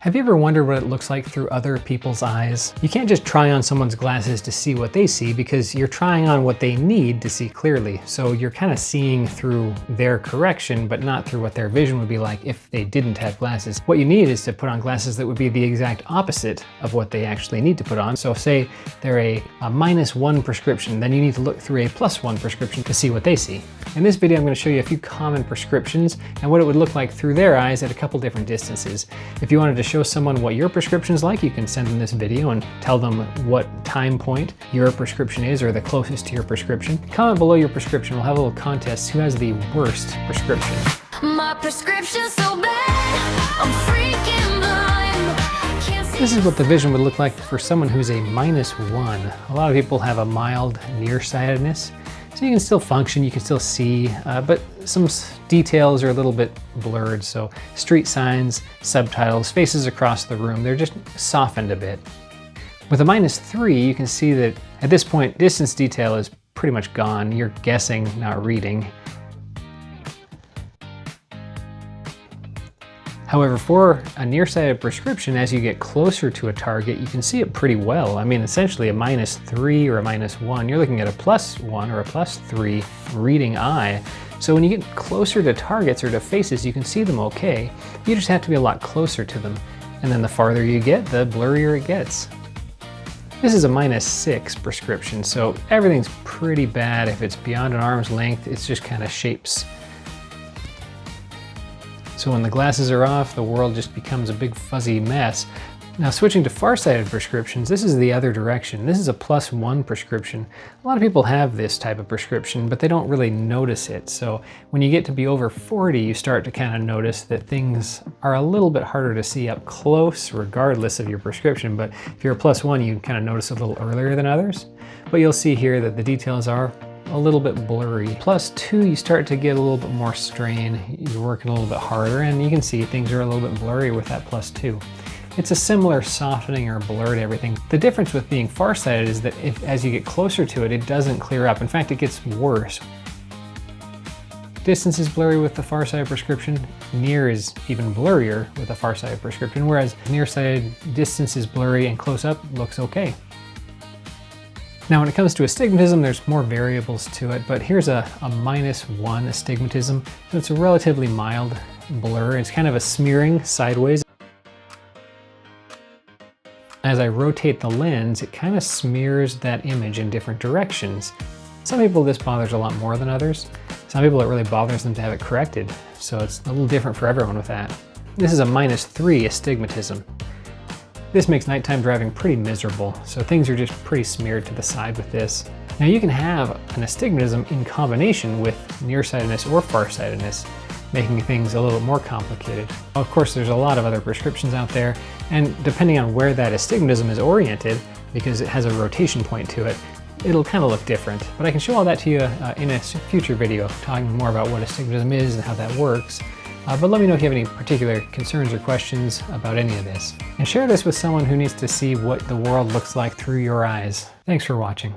Have you ever wondered what it looks like through other people's eyes? You can't just try on someone's glasses to see what they see because you're trying on what they need to see clearly. So you're kind of seeing through their correction, but not through what their vision would be like if they didn't have glasses. What you need is to put on glasses that would be the exact opposite of what they actually need to put on. So say they're a -1 prescription, then you need to look through a +1 prescription to see what they see. In this video, I'm going to show you a few common prescriptions and what it would look like through their eyes at a couple different distances. If you wanted to show someone what your prescription is like, you can send them this video and tell them what time point your prescription is or the closest to your prescription. Comment below your prescription. We'll have a little contest. Who has the worst prescription? My prescription's so bad, I'm freaking blind. Can't see. This is what the vision would look like for someone who's a -1. A lot of people have a mild nearsightedness. So you can still function, you can still see, but some details are a little bit blurred. So street signs, subtitles, faces across the room, they're just softened a bit. With a -3, you can see that at this point, distance detail is pretty much gone. You're guessing, not reading. However, for a nearsighted prescription, as you get closer to a target, you can see it pretty well. I mean, essentially a -3 or a -1, you're looking at a +1 or a +3 reading eye. So when you get closer to targets or to faces, you can see them okay. You just have to be a lot closer to them. And then the farther you get, the blurrier it gets. This is a -6 prescription, so everything's pretty bad. If it's beyond an arm's length, it's just kind of shapes. So when the glasses are off, the world just becomes a big fuzzy mess. Now switching to farsighted prescriptions, this is the other direction. This is a +1 prescription. A lot of people have this type of prescription, but they don't really notice it. So when you get to be over 40, you start to kind of notice that things are a little bit harder to see up close, regardless of your prescription. But if you're a +1, you kind of notice a little earlier than others. But you'll see here that the details are a little bit blurry. +2, you start to get a little bit more strain. You're working a little bit harder, and you can see things are a little bit blurry with that +2. It's a similar softening or blur to everything. The difference with being farsighted is that as you get closer to it, it doesn't clear up. In fact, it gets worse. Distance is blurry with the farsighted prescription. Near is even blurrier with a farsighted prescription, whereas nearsighted distance is blurry and close up looks okay. Now, when it comes to astigmatism, there's more variables to it, but here's a -1 astigmatism. So it's a relatively mild blur. It's kind of a smearing sideways. As I rotate the lens, it kind of smears that image in different directions. Some people this bothers a lot more than others. Some people it really bothers them to have it corrected. So it's a little different for everyone with that. This is a -3 astigmatism. This makes nighttime driving pretty miserable, so things are just pretty smeared to the side with this. Now you can have an astigmatism in combination with nearsightedness or farsightedness, making things a little bit more complicated. Of course, there's a lot of other prescriptions out there, and depending on where that astigmatism is oriented, because it has a rotation point to it, it'll kind of look different. But I can show all that to you in a future video, talking more about what astigmatism is and how that works. But let me know if you have any particular concerns or questions about any of this. And share this with someone who needs to see what the world looks like through your eyes. Thanks for watching.